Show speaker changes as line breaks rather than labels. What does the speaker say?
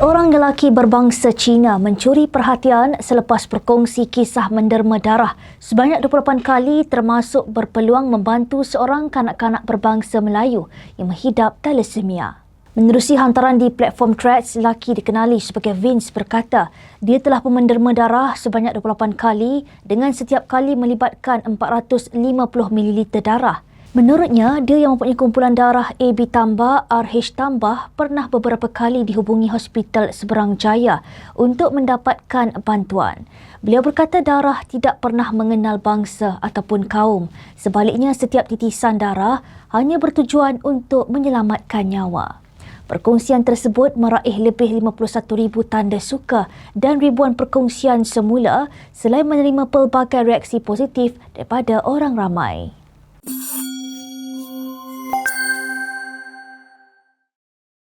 Seorang lelaki berbangsa Cina mencuri perhatian selepas berkongsi kisah menderma darah sebanyak 28 kali termasuk berpeluang membantu seorang kanak-kanak berbangsa Melayu yang menghidap thalassemia. Menerusi hantaran di platform Threads, lelaki dikenali sebagai Vince berkata dia telah menderma darah sebanyak 28 kali dengan setiap kali melibatkan 450 ml darah. Menurutnya, dia yang mempunyai kumpulan darah AB tambah, RH tambah pernah beberapa kali dihubungi Hospital Seberang Jaya untuk mendapatkan bantuan. Beliau berkata darah tidak pernah mengenal bangsa ataupun kaum. Sebaliknya, setiap titisan darah hanya bertujuan untuk menyelamatkan nyawa. Perkongsian tersebut meraih lebih 51,000 tanda suka dan ribuan perkongsian semula selain menerima pelbagai reaksi positif daripada orang ramai.